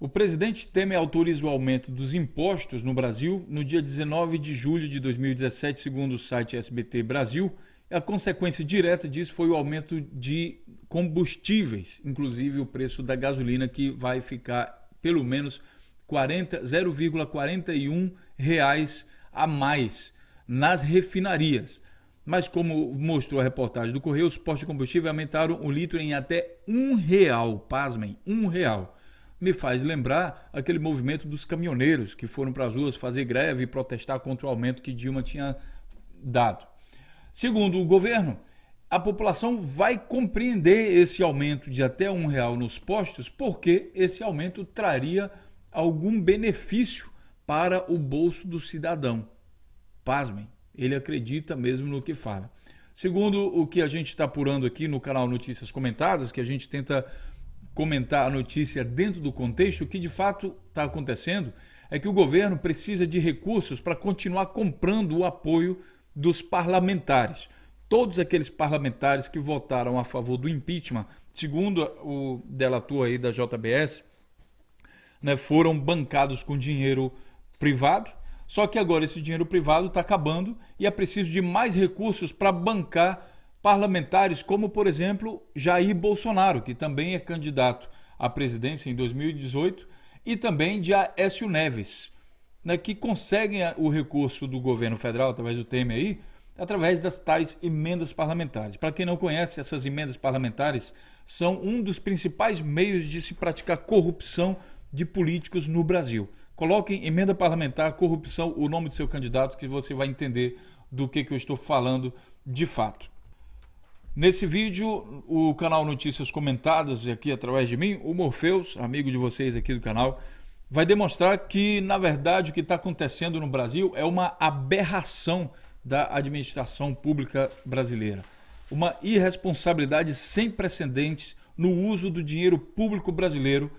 O presidente Temer autoriza o aumento dos impostos no Brasil no dia 19 de julho de 2017, segundo o site SBT Brasil. A consequência direta disso foi o aumento de combustíveis, inclusive o preço da gasolina, que vai ficar pelo menos 0,41 reais a mais nas refinarias. Mas como mostrou a reportagem do Correio, os postos de combustível aumentaram o litro em até R$1, pasmem, R$1. Me faz lembrar aquele movimento dos caminhoneiros que foram para as ruas fazer greve e protestar contra o aumento que Dilma tinha dado. Segundo o governo, a população vai compreender esse aumento de até R$1 nos postos porque esse aumento traria algum benefício para o bolso do cidadão. Pasmem, ele acredita mesmo no que fala. Segundo o que a gente está apurando aqui no canal Notícias Comentadas, que a gente tenta comentar a notícia dentro do contexto, o que de fato está acontecendo é que o governo precisa de recursos para continuar comprando o apoio dos parlamentares. Todos aqueles parlamentares que votaram a favor do impeachment, segundo o delator aí da JBS, foram bancados com dinheiro privado, só que agora esse dinheiro privado está acabando e é preciso de mais recursos para bancar parlamentares como, por exemplo, Jair Bolsonaro, que também é candidato à presidência em 2018, e também de Aécio Neves, que conseguem o recurso do governo federal, através do Temer aí, através das tais emendas parlamentares. Para quem não conhece, essas emendas parlamentares são um dos principais meios de se praticar corrupção de políticos no Brasil. Coloquem emenda parlamentar, corrupção, o nome do seu candidato, que você vai entender do que eu estou falando de fato. Nesse vídeo, o canal Notícias Comentadas, aqui através de mim, o Morpheus, amigo de vocês aqui do canal, vai demonstrar que, na verdade, o que está acontecendo no Brasil é uma aberração da administração pública brasileira. Uma irresponsabilidade sem precedentes no uso do dinheiro público brasileiro,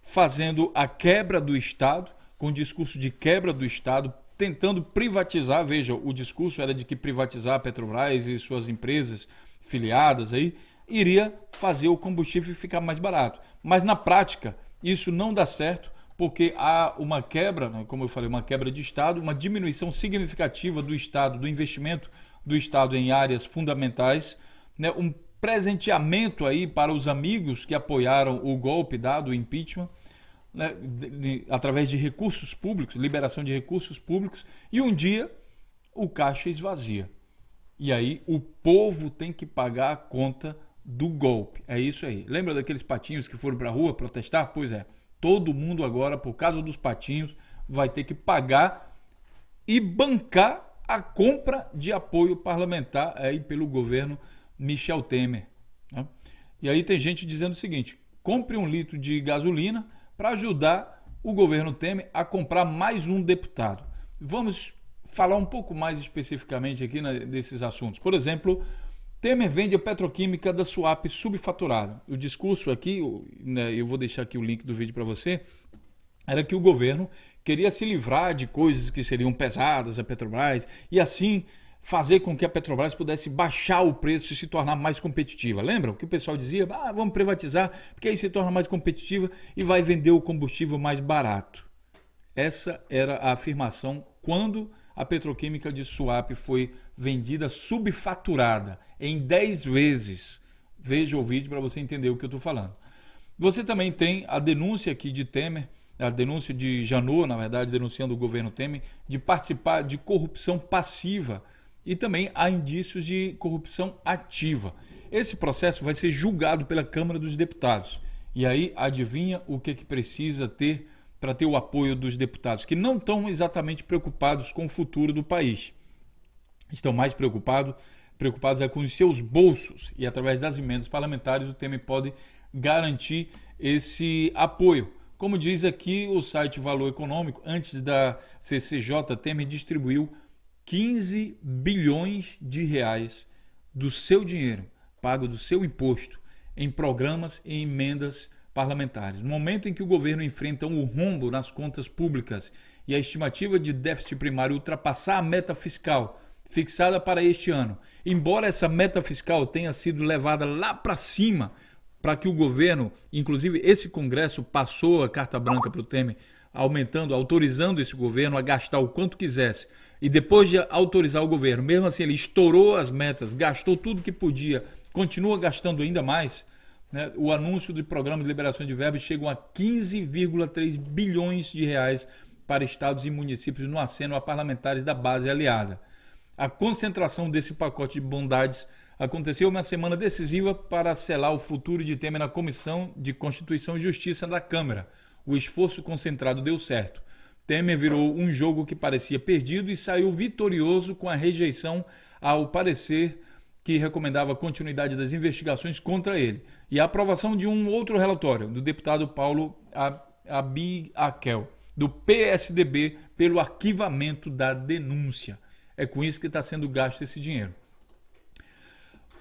fazendo a quebra do Estado, com o discurso de quebra do Estado, tentando privatizar. Veja, o discurso era de que privatizar a Petrobras e suas empresas filiadas aí iria fazer o combustível ficar mais barato. Mas na prática isso não dá certo, porque há uma quebra, como eu falei, uma quebra de Estado, uma diminuição significativa do Estado, do investimento do Estado em áreas fundamentais, um presenteamento aí para os amigos que apoiaram o golpe dado, o impeachment, através de recursos públicos, liberação de recursos públicos, e um dia o caixa esvazia. E aí o povo tem que pagar a conta do golpe. É isso aí. Lembra daqueles patinhos que foram para a rua protestar? Pois é, todo mundo agora, por causa dos patinhos, vai ter que pagar e bancar a compra de apoio parlamentar aí pelo governo Michel Temer. E aí tem gente dizendo o seguinte: compre 1 litro de gasolina para ajudar o governo Temer a comprar mais um deputado. Vamos falar um pouco mais especificamente aqui desses assuntos. Por exemplo, Temer vende a petroquímica da Suape subfaturada. O discurso aqui, eu vou deixar aqui o link do vídeo para você, era que o governo queria se livrar de coisas que seriam pesadas a Petrobras e assim fazer com que a Petrobras pudesse baixar o preço e se tornar mais competitiva. Lembram que o pessoal dizia, vamos privatizar, porque aí se torna mais competitiva e vai vender o combustível mais barato. Essa era a afirmação quando a petroquímica de Suape foi vendida subfaturada em 10 vezes. Veja o vídeo para você entender o que eu estou falando. Você também tem a denúncia aqui de Temer, a denúncia de Janot, na verdade, denunciando o governo Temer, de participar de corrupção passiva. E também há indícios de corrupção ativa. Esse processo vai ser julgado pela Câmara dos Deputados. E aí, adivinha o que precisa ter para ter o apoio dos deputados, que não estão exatamente preocupados com o futuro do país. Estão mais preocupados com os seus bolsos. E através das emendas parlamentares o Temer pode garantir esse apoio. Como diz aqui o site Valor Econômico, antes da CCJ, Temer distribuiu 15 bilhões de reais do seu dinheiro, pago do seu imposto, em programas e emendas parlamentares. No momento em que o governo enfrenta um rombo nas contas públicas e a estimativa de déficit primário ultrapassar a meta fiscal fixada para este ano, embora essa meta fiscal tenha sido levada lá para cima para que o governo, inclusive esse Congresso passou a carta branca para o Temer, autorizando esse governo a gastar o quanto quisesse. E depois de autorizar o governo, mesmo assim ele estourou as metas, gastou tudo que podia, continua gastando ainda mais, né? O anúncio de programas de liberação de verbas chegam a 15,3 bilhões de reais para estados e municípios no aceno a parlamentares da base aliada. A concentração desse pacote de bondades aconteceu uma semana decisiva para selar o futuro de Temer na Comissão de Constituição e Justiça da Câmara. O esforço concentrado deu certo. Temer virou um jogo que parecia perdido e saiu vitorioso com a rejeição ao parecer que recomendava a continuidade das investigações contra ele e a aprovação de um outro relatório do deputado Paulo Abiaquel, do PSDB, pelo arquivamento da denúncia. É com isso que está sendo gasto esse dinheiro.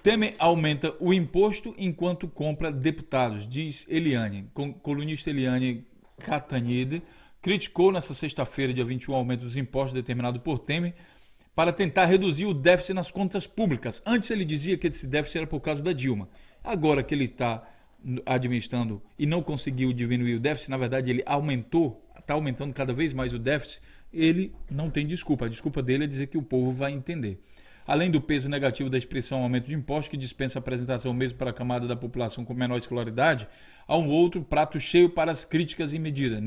Temer aumenta o imposto enquanto compra deputados, diz Eliane. Colunista Eliane Catanide criticou nesta sexta-feira, dia 21, o aumento dos impostos determinado por Temer para tentar reduzir o déficit nas contas públicas. Antes ele dizia que esse déficit era por causa da Dilma. Agora que ele está administrando e não conseguiu diminuir o déficit, na verdade ele está aumentando cada vez mais o déficit, ele não tem desculpa. A desculpa dele é dizer que o povo vai entender. Além do peso negativo da expressão aumento de impostos, que dispensa a apresentação mesmo para a camada da população com menor escolaridade, há um outro prato cheio para as críticas e medidas.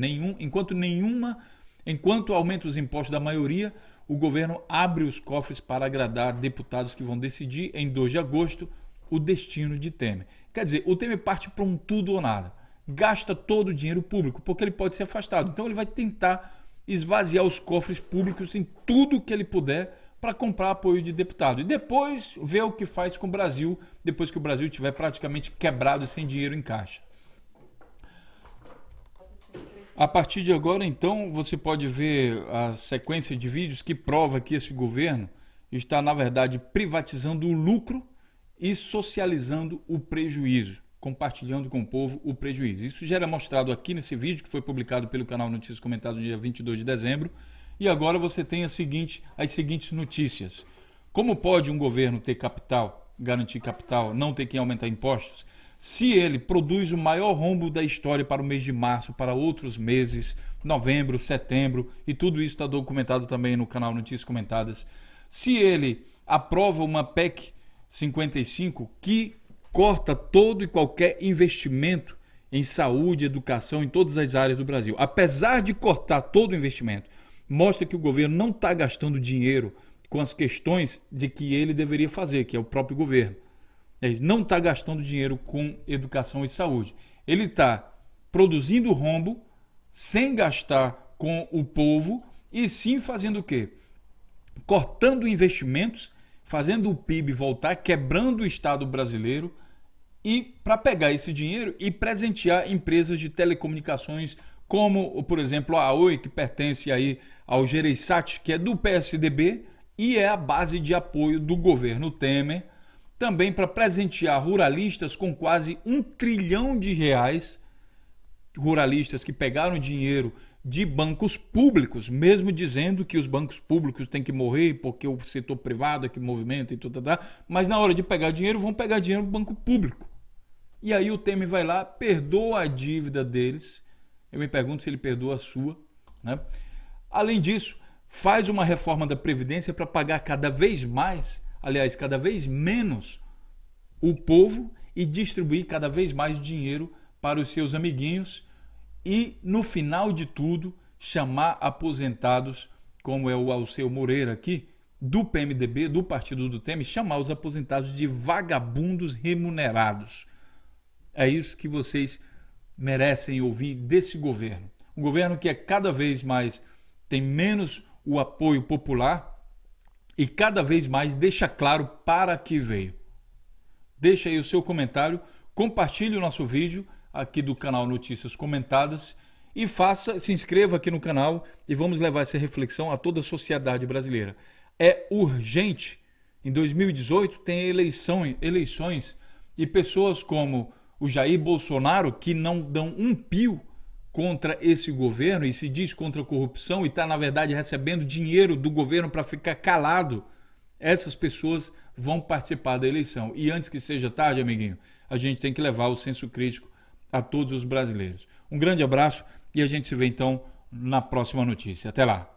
Enquanto aumenta os impostos da maioria, o governo abre os cofres para agradar deputados que vão decidir, em 2 de agosto, o destino de Temer. Quer dizer, o Temer parte para um tudo ou nada. Gasta todo o dinheiro público, porque ele pode ser afastado. Então ele vai tentar esvaziar os cofres públicos em tudo que ele puder para comprar apoio de deputado. E depois ver o que faz com o Brasil, depois que o Brasil estiver praticamente quebrado e sem dinheiro em caixa. A partir de agora, então, você pode ver a sequência de vídeos que prova que esse governo está, na verdade, privatizando o lucro e socializando o prejuízo, compartilhando com o povo o prejuízo. Isso já era mostrado aqui nesse vídeo, que foi publicado pelo canal Notícias Comentadas no dia 22 de dezembro. E agora você tem as seguintes notícias. Como pode um governo ter capital, garantir capital, não ter que aumentar impostos, se ele produz o maior rombo da história para o mês de março, para outros meses, novembro, setembro, e tudo isso está documentado também no canal Notícias Comentadas. Se ele aprova uma PEC 55 que corta todo e qualquer investimento em saúde, educação, em todas as áreas do Brasil. Apesar de cortar todo o investimento, mostra que o governo não está gastando dinheiro com as questões de que ele deveria fazer, que é o próprio governo. Ele não está gastando dinheiro com educação e saúde. Ele está produzindo rombo sem gastar com o povo e sim fazendo o quê? Cortando investimentos, fazendo o PIB voltar, quebrando o Estado brasileiro e para pegar esse dinheiro e presentear empresas de telecomunicações como, por exemplo, a Oi, que pertence aí ao Gereissati, que é do PSDB e é a base de apoio do governo Temer, também para presentear ruralistas com quase R$1 trilhão, ruralistas que pegaram dinheiro de bancos públicos, mesmo dizendo que os bancos públicos têm que morrer porque o setor privado é que movimenta e tudo, mas na hora de pegar dinheiro, vão pegar dinheiro do banco público. E aí o Temer vai lá, perdoa a dívida deles. Eu me pergunto se ele perdoa a sua, né? Além disso, faz uma reforma da Previdência para pagar cada vez mais, aliás, cada vez menos o povo e distribuir cada vez mais dinheiro para os seus amiguinhos e, no final de tudo, chamar aposentados, como é o Alceu Moreira aqui, do PMDB, do partido do Temer, chamar os aposentados de vagabundos remunerados. É isso que vocês merecem ouvir desse governo. Um governo que é cada vez mais tem menos o apoio popular e cada vez mais deixa claro para que veio. Deixa aí o seu comentário, compartilhe o nosso vídeo aqui do canal Notícias Comentadas e se inscreva aqui no canal e vamos levar essa reflexão a toda a sociedade brasileira. É urgente. Em 2018 tem eleições e pessoas como o Jair Bolsonaro, que não dão um pio contra esse governo e se diz contra a corrupção e está, na verdade, recebendo dinheiro do governo para ficar calado, essas pessoas vão participar da eleição. E antes que seja tarde, amiguinho, a gente tem que levar o senso crítico a todos os brasileiros. Um grande abraço e a gente se vê então na próxima notícia. Até lá!